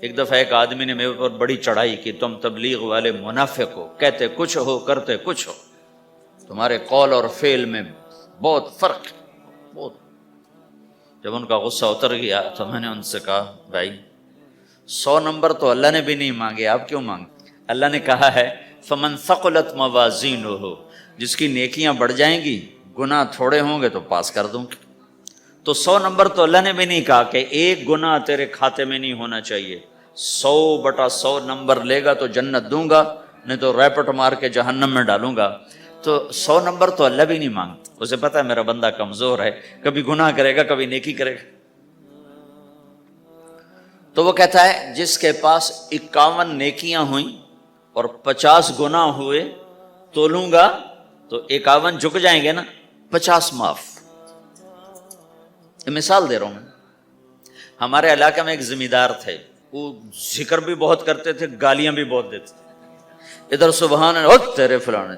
ایک دفعہ ایک آدمی نے میرے پر بڑی چڑھائی کی، تم تبلیغ والے منافق ہو، کہتے کچھ ہو کرتے کچھ ہو، تمہارے قول اور فعل میں بہت فرق ہے بہت۔ جب ان کا غصہ اتر گیا تو میں نے ان سے کہا بھائی 100 نمبر تو اللہ نے بھی نہیں مانگے، آپ کیوں مانگے؟ اللہ نے کہا ہے فمن ثقلت موازینہ، جس کی نیکیاں بڑھ جائیں گی گناہ تھوڑے ہوں گے تو پاس کر دوں گی۔ تو 100 نمبر تو اللہ نے بھی نہیں کہا کہ ایک گناہ تیرے کھاتے میں نہیں ہونا چاہیے، 100/100 نمبر لے گا تو جنت دوں گا، نہیں تو ریپٹ مار کے جہنم میں ڈالوں گا۔ تو 100 نمبر تو اللہ بھی نہیں مانگتا، اسے پتہ ہے میرا بندہ کمزور ہے، کبھی گناہ کرے گا کبھی نیکی کرے گا۔ تو وہ کہتا ہے جس کے پاس 51 نیکیاں ہوئیں اور 50 گناہ ہوئے تولوں گا تو 51 جھک جائیں گے نا، 50 معاف۔ یہ مثال دے رہا ہوں میں۔ ہمارے علاقے میں ایک ذمہ دار تھے، وہ ذکر بھی بہت کرتے تھے، گالیاں بھی بہت دیتے تھے۔ ادھر سبحان اللہ تیرے فلانے،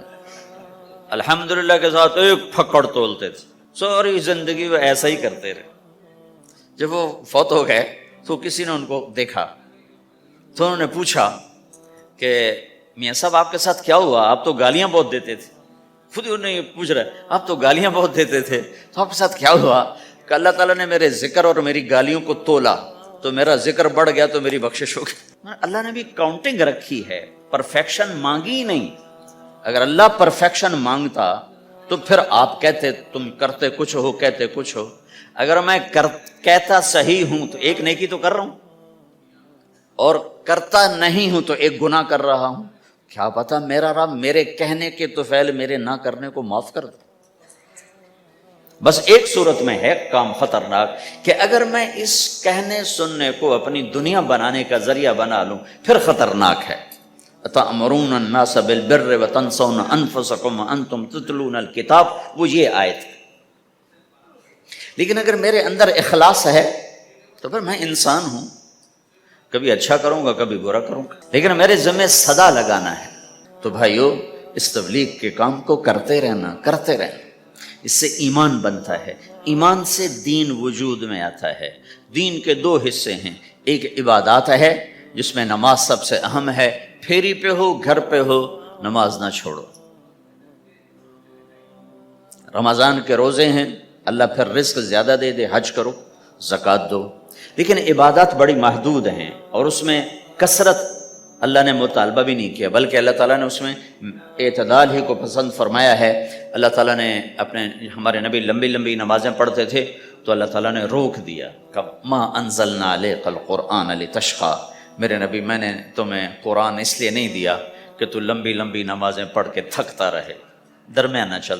الحمدللہ کے ساتھ ایک پھکڑ تولتے تھے، ساری زندگی وہ ایسا ہی کرتے رہے۔ جب وہ فوت ہو گئے تو کسی نے ان کو دیکھا تو انہوں نے پوچھا کہ میاں صاحب آپ کے ساتھ کیا ہوا، آپ تو گالیاں بہت دیتے تھے۔ خود انہوں نے پوچھ رہا ہے آپ تو گالیاں بہت دیتے تھے تو آپ کے ساتھ کیا ہوا؟ کہ اللہ تعالیٰ نے میرے ذکر اور میری گالیوں کو تولا تو میرا ذکر بڑھ گیا تو میری بخشش ہو گئی۔ اللہ نے بھی کاؤنٹنگ رکھی ہے، پرفیکشن مانگی ہی نہیں۔ اگر اللہ پرفیکشن مانگتا تو پھر آپ کہتے تم کرتے کچھ ہو کہتے کچھ ہو۔ اگر میں کہتا صحیح ہوں تو ایک نیکی تو کر رہا ہوں، اور کرتا نہیں ہوں تو ایک گناہ کر رہا ہوں۔ کیا پتا میرا رب میرے کہنے کے طفیل میرے نہ کرنے کو معاف کر دے۔ بس ایک صورت میں ہے کام خطرناک کہ اگر میں اس کہنے سننے کو اپنی دنیا بنانے کا ذریعہ بنا لوں پھر خطرناک ہے۔ أَتَأْمُرُونَ النَّاسَ بِالْبِرِّ وَتَنْسَوْنَ أَنفُسَكُمْ وَأَنْتُمْ تُتْلُونَ الْكِتَابَ، وہ یہ آیت ہے۔ لیکن اگر میرے اندر اخلاص ہے تو پھر میں انسان ہوں، کبھی اچھا کروں گا کبھی برا کروں گا، لیکن میرے ذمہ صدا لگانا ہے۔ تو بھائیو اس تبلیغ کے کام کو کرتے رہنا کرتے رہنا، اس سے ایمان بنتا ہے، ایمان سے دین وجود میں آتا ہے۔ دین کے 2 حصے ہیں، ایک عبادات ہے جس میں نماز سب سے اہم ہے، پھیری پہ ہو گھر پہ ہو نماز نہ چھوڑو۔ رمضان کے روزے ہیں، اللہ پھر رزق زیادہ دے دے، حج کرو زکوٰۃ دو، لیکن عبادات بڑی محدود ہیں اور اس میں کثرت اللہ نے مطالبہ بھی نہیں کیا، بلکہ اللہ تعالیٰ نے اس میں اعتدال ہی کو پسند فرمایا ہے۔ اللہ تعالیٰ نے ہمارے نبی لمبی لمبی نمازیں پڑھتے تھے تو اللہ تعالیٰ نے روک دیا کہ ما انزلنا علیک القرآن لتشقی، میرے نبی میں نے تمہیں قرآن اس لیے نہیں دیا کہ تو لمبی لمبی نمازیں پڑھ کے تھکتا رہے، درمیان نہ چل۔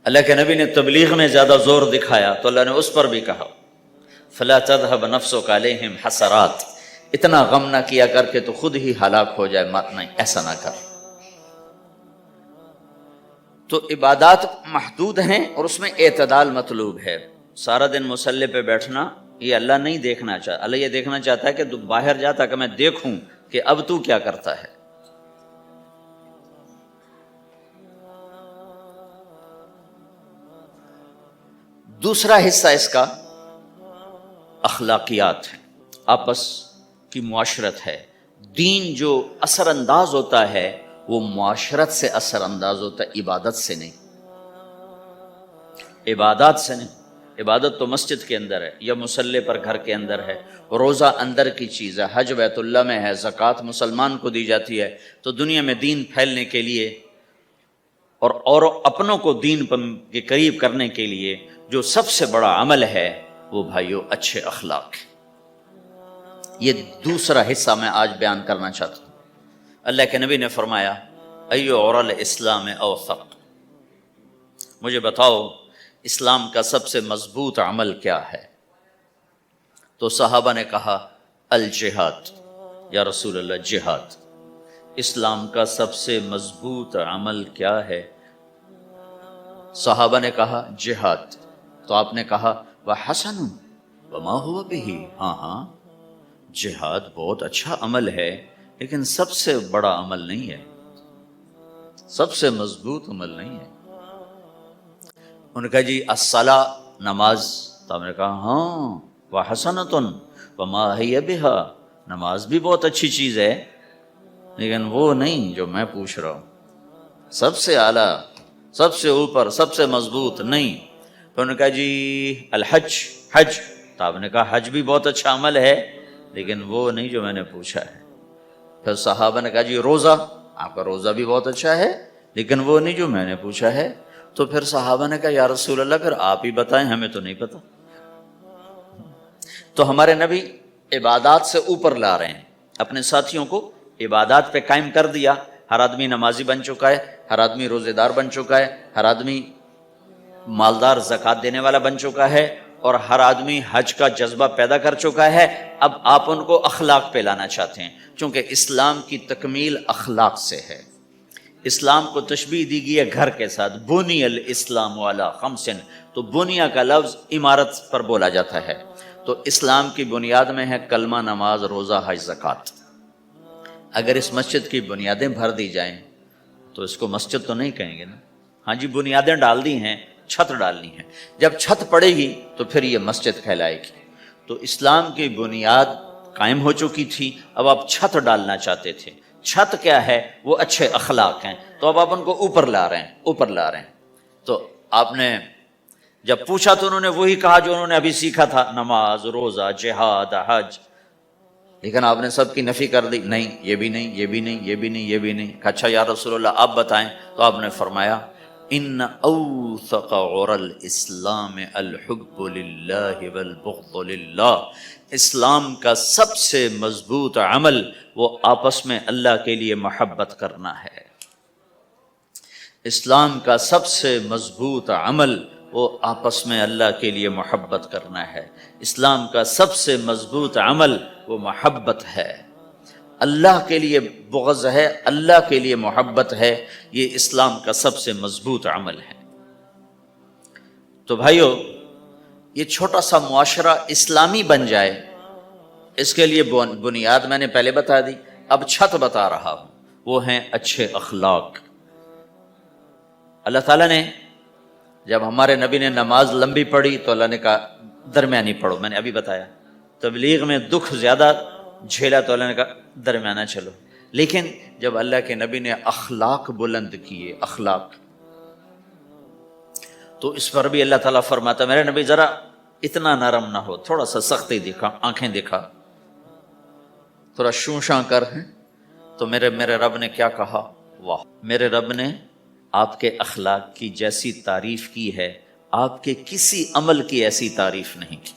اللہ کے نبی نے تبلیغ میں زیادہ زور دکھایا تو اللہ نے اس پر بھی کہا فلا تذهب نفسك عليهم حسرات، اتنا غم نہ کیا کر کے تو خود ہی ہلاک ہو جائے، نہیں ایسا نہ کر۔ تو عبادات محدود ہیں اور اس میں اعتدال مطلوب ہے۔ سارا دن مصلی پہ بیٹھنا یہ اللہ نہیں دیکھنا چاہتا، اللہ یہ دیکھنا چاہتا ہے کہ تو باہر جاتا کہ میں دیکھوں کہ اب تو کیا کرتا ہے۔ دوسرا حصہ اس کا اخلاقیات ہے، آپس کی معاشرت ہے۔ دین جو اثر انداز ہوتا ہے وہ معاشرت سے اثر انداز ہوتا ہے، عبادت سے نہیں، عبادات سے نہیں۔ عبادت تو مسجد کے اندر ہے یا مصلی پر گھر کے اندر ہے، روزہ اندر کی چیز ہے، حج بیت اللہ میں ہے، زکوٰۃ مسلمان کو دی جاتی ہے۔ تو دنیا میں دین پھیلنے کے لیے اور اپنوں کو دین کے قریب کرنے کے لیے جو سب سے بڑا عمل ہے وہ بھائیو اچھے اخلاق ہے۔ یہ دوسرا حصہ میں آج بیان کرنا چاہتا ہوں۔ اللہ کے نبی نے فرمایا ایو اور الاسلام اوثق، مجھے بتاؤ اسلام کا سب سے مضبوط عمل کیا ہے؟ تو صحابہ نے کہا الجہاد، یا رسول اللہ جہاد۔ اسلام کا سب سے مضبوط عمل کیا ہے؟ صحابہ نے کہا جہاد۔ تو آپ نے کہا وحسن وما هو به، ہاں جہاد بہت اچھا عمل ہے لیکن سب سے بڑا عمل نہیں ہے، سب سے مضبوط عمل نہیں ہے۔ انہوں نے کہا جی الصلاۃ، نماز۔ تو آپ نے کہا ہاں व हसनतुन वमा हिय बिहा, नमाज भी बहुत अच्छी चीज़ है लेकिन वो नहीं जो मैं पूछ रहा हूँ, सबसे आला, सबसे ऊपर, सबसे मजबूत नहीं। तो उन्होंने कहा जी अल हज, हज। तो आपने कहा हज भी बहुत अच्छा अमल है लेकिन वो नहीं जो मैंने पूछा है। फिर सहाबा ने कहा जी रोज़ा, आपका रोज़ा भी बहुत अच्छा है लेकिन वो नहीं जो मैंने पूछा है। तो फिर सहाबा ने कहा या रसूल अल्लाह फिर आप ही बताएं, हमें तो नहीं पता। तो हमारे नबी इबादत से ऊपर ला रहे हैं, अपने साथियों को इबादत पे कायम कर दिया। हर आदमी नमाजी बन चुका है, हर आदमी रोज़ेदार बन चुका है, हर आदमी मालदार ज़कात देने वाला बन चुका है और हर आदमी हज का जज्बा पैदा कर चुका है। अब आप उनको अखलाक पे लाना चाहते हैं, क्योंकि इस्लाम की तकमील अखलाक से है। इस्लाम को तशबीह दी गई है घर के साथ, बुनियल इस्लाम वाला खमसिन। तो बुनिया का लफ्ज़ इमारत पर बोला जाता है। तो इस्लाम की बुनियाद में है कलमा, नमाज, रोज़ा, हज, ज़कात। अगर इस मस्जिद की बुनियादें भर दी जाएं तो इसको मस्जिद तो नहीं कहेंगे ना। हाँ जी, बुनियादें डाल दी हैं, छत डालनी है। जब छत पड़ेगी तो फिर ये मस्जिद कहलाएगी। तो इस्लाम की बुनियाद कायम हो चुकी थी, अब आप छत डालना चाहते थे। छत क्या है? वो अच्छे अखलाक हैं। तो अब आप उनको ऊपर ला रहे हैं, ऊपर ला रहे हैं। तो आपने जब पूछा तो उन्होंने वही कहा जो उन्होंने अभी सीखा था, नमाज, रोज़ा, जिहाद, हज। लेकिन आपने सबकी नफ़ी कर दी, नहीं ये भी नहीं, ये भी नहीं, ये भी नहीं, ये भी नहीं। अच्छा या रसूलल्लाह आप बताएं। तो आपने फरमाया इन्न औसक़ उरल इस्लाम अल हुब्बु लिल्लाहि वल बुग़्ज़ु लिल्लाह। इस्लाम का सबसे मजबूत अमल वो आपस में अल्लाह के लिए मोहब्बत करना है। इस्लाम का सबसे मजबूत अमल वो आपस में अल्लाह के लिए मोहब्बत करना है। इस्लाम का सबसे मजबूत अमल वो मोहब्बत है, अल्लाह के लिए बुग़्ज़ है, अल्लाह के लिए मोहब्बत है। ये इस्लाम का सबसे मजबूत अमल है। तो भाइयों, ये छोटा सा मुआशरा इस्लामी बन जाए, इसके लिए बुनियाद मैंने पहले बता दी, अब छत बता रहा हूँ, वो हैं अच्छे अखलाक। अल्लाह ताला ने जब हमारे नबी ने नमाज लंबी पढ़ी तो अल्लाह ने कहा दरमियानी पढ़ो। मैंने अभी बताया तबलीग में दुख ज़्यादा झेला तो अल्लाह ने कहा दरमियाना चलो। लेकिन जब अल्लाह के नबी ने अखलाक बुलंद किए, अखलाक, तो इस पर भी अल्लाह ताला फरमाता मेरे नबी ज़रा इतना नरम ना हो, थोड़ा सा सख्ती दिखा, आंखें दिखा, थोड़ा शूशा कर। हैं तो मेरे रब ने क्या कहा? वाह, मेरे रब ने आपके अखलाक की जैसी तारीफ की है, आपके किसी अमल की ऐसी तारीफ नहीं की।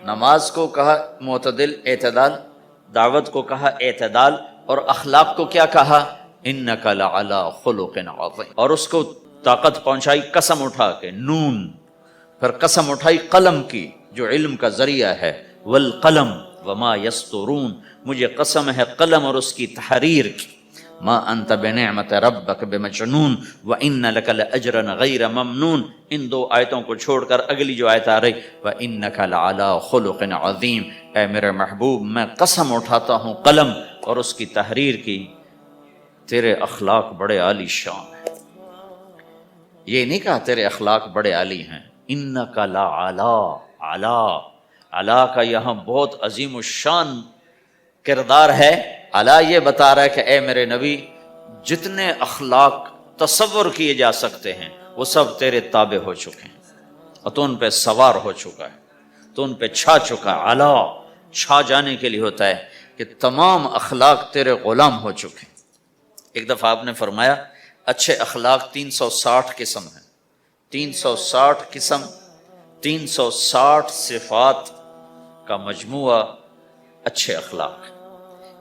नमाज को कहा मुअतदिल, एतदाल, दावत को कहा एतदाल, और अखलाक को क्या कहा? इन्नका लअला खुलुकिन अज़ीम। और उसको ताकत पहुंचाई कसम उठा के, नून। फिर कसम उठाई कलम की जो इल्म का जरिया है, वल कलम वमा यस्तुरून, मुझे कसम है कलम और उसकी तहरीर की। मा अंत बिनिअमति रब्बिक बिमजनून व इन्न लका लअजरन गैर ममनून। इन दो आयतों को छोड़कर अगली जो आयत आ रही, व इन्नका लअला खुलुकिन अज़ीम, ऐ मेरे महबूब मैं कसम उठाता हूँ कलम और उसकी तहरीर की, तेरे अखलाक बड़े आली शान है। ये नहीं कहा तेरे अखलाक बड़े आली हैं। इन्नका लअला, अला, अला का यहाँ बहुत अजीम शान किरदार है। अला ये बता रहा है कि ए मेरे नबी, जितने अखलाक तसव्वुर किए जा सकते हैं वो सब तेरे ताबे हो चुके हैं और तो उन पे सवार हो चुका है, तो उन पे छा चुका है। अला छा जाने के लिए होता है कि तमाम अखलाक तेरे गुलाम हो चुके हैं। एक दफ़ा आपने फरमाया अच्छे अखलाक 360 किस्म हैं, 360 किस्म, 360 सिफात का मजमुआ अच्छे अखलाक।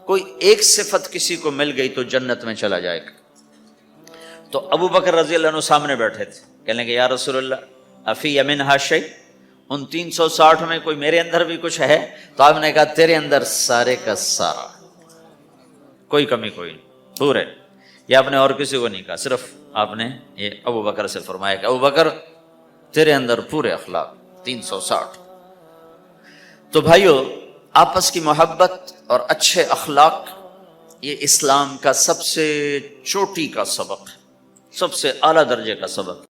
कोई एक सिफत किसी को मिल गई तो जन्नत में चला जाएगा। तो अबू बकर रज़ी अल्लाह अन्हु सामने बैठे थे, कहने लगे या रसूलल्लाह अफी यमिनहा शै, उन 360 में कोई मेरे अंदर भी कुछ है? तो आपने कहा तेरे अंदर सारे का सारा, कोई कमी कोई नहीं, पूरे। ये आपने और किसी को नहीं कहा, सिर्फ आपने ये अबू बकर से फरमाया कि अबू बकर तेरे अंदर पूरे अखलाक 360। तो भाइयों, आपस की मोहब्बत और अच्छे अखलाक ये इस्लाम का सबसे चोटी का सबक, सबसे आला दर्जे का सबक।